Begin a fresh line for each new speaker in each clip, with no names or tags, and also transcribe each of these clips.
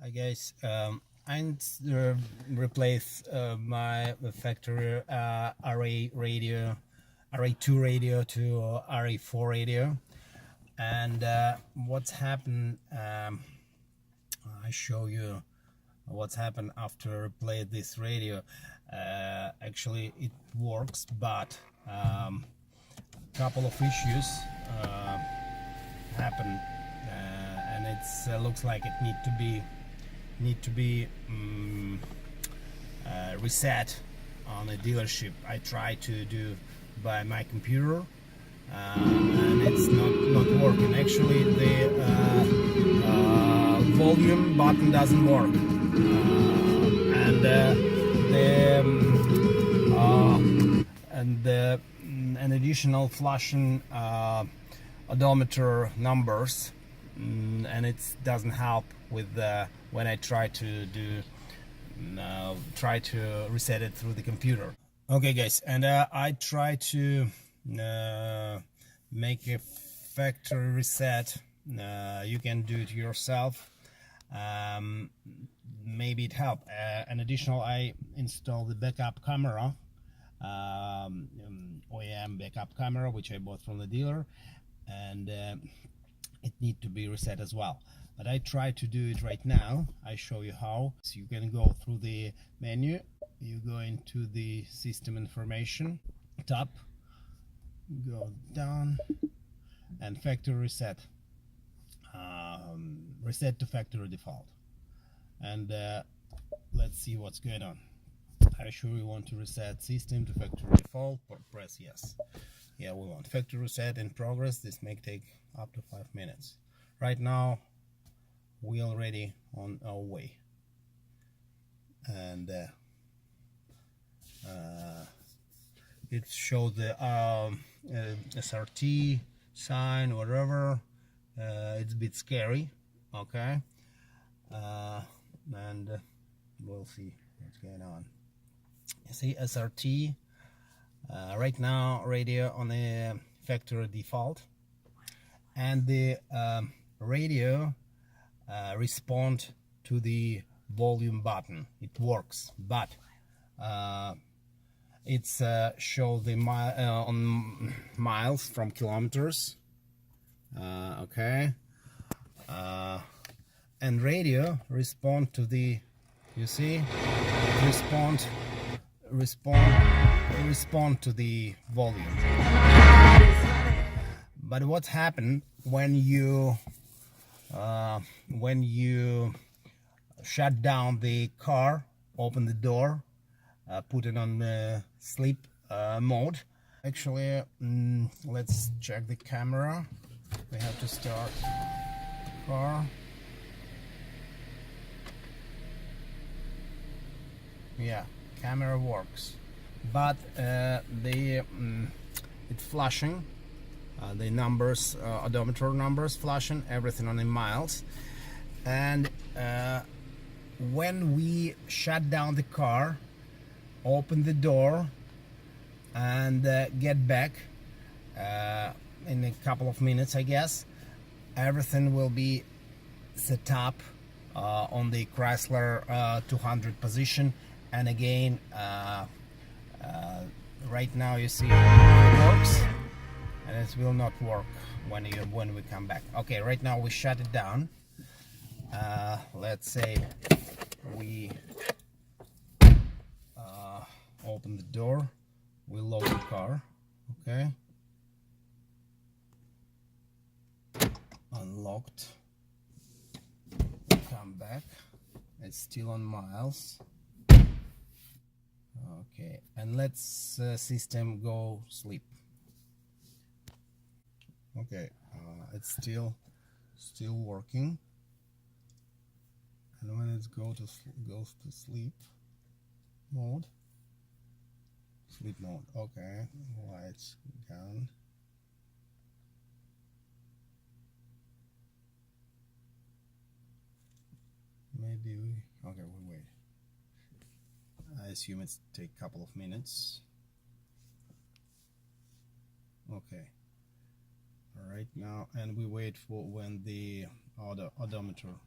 Hi guys, I replaced my factory RA2 radio to RA4 radio, and what's happened, I show you what's happened after I played this radio. Actually it works, but couple of issues happen, and it looks like it need to be reset on a dealership. I try to do by my computer, and it's not working. Actually, the volume button doesn't work, and an additional flashing odometer numbers, and it doesn't help with when I try to reset it through the computer. Okay guys, and I try to make a factory reset. You can do it yourself. Maybe it helped. An additional, I installed the backup camera, OEM backup camera, which I bought from the dealer, and it needs to be reset as well. But I try to do it right now. I show you how. So you can go through the menu, you go into the system information tab, go down, and factory reset, reset to factory default, and let's see what's going on. Are you sure you want to reset system to factory default? Or press yes. Yeah, we want factory reset in progress. This may take up to 5 minutes. Right now we already on our way, and it shows the SRT sign, whatever. It's a bit scary, okay, and we'll see what's going on. You see SRT right now radio on the factory default, and the radio respond to the volume button. It works, but it's show the on miles from kilometers, okay, and radio respond to the, you see, respond to the volume. But what happened when you shut down the car, open the door, put it on sleep mode? Actually, let's check the camera. We have to start the car. Yeah, camera works, but it's flashing. The numbers, odometer numbers flashing, everything on the miles, and when we shut down the car, open the door, and get back in a couple of minutes, I guess, everything will be set up on the Chrysler 200 position. And again, right now you see it works, and it will not work when we come back. Okay, right now we shut it down. Let's say we open the door, we lock the car, okay, unlocked, come back, it's still on miles. Okay, and let's system go sleep. Okay, it's still working, and when it goes to sleep mode, okay, lights down. Maybe we wait. I assume it's take a couple of minutes. Okay, all right, now, and we wait for when the odometer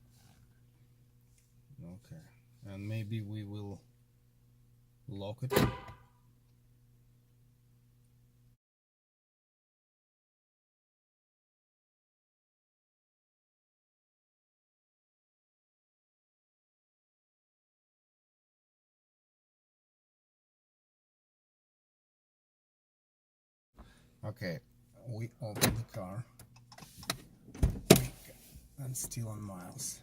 Okay, and maybe we will lock it. Okay, we open the car. And still on miles.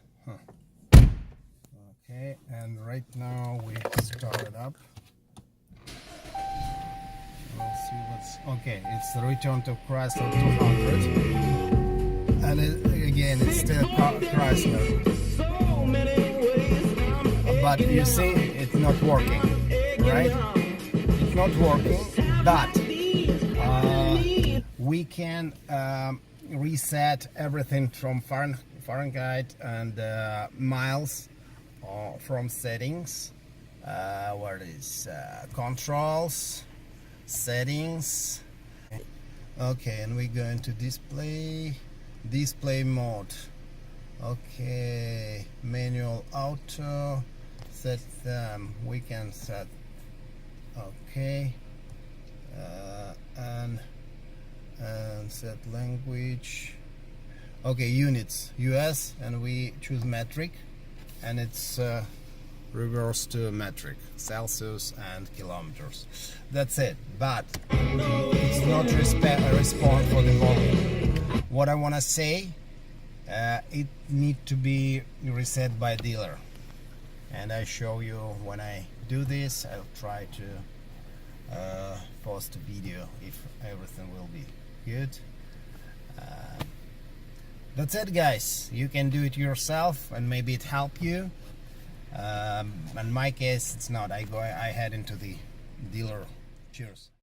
Okay, and right now we start it up. We'll see what's okay. It's the return to Chrysler 200, and again it's still Chrysler. But you see, it's not working, right? It's not working, but we can reset everything from Fahrenheit and miles from settings. Where is controls, settings. Okay, and we go into display mode. Okay, manual, auto, set them. We can set. Okay, and set language. Okay, units, US, and we choose metric, and it's reverse to metric, Celsius and kilometers. That's it, but it's not respond for the volume. What I want to say, it need to be reset by dealer, and I show you when I do this. I'll try to post a video if everything will be good. That's it, guys. You can do it yourself, and maybe it help you. In my case, it's not. I head into the dealer. Cheers.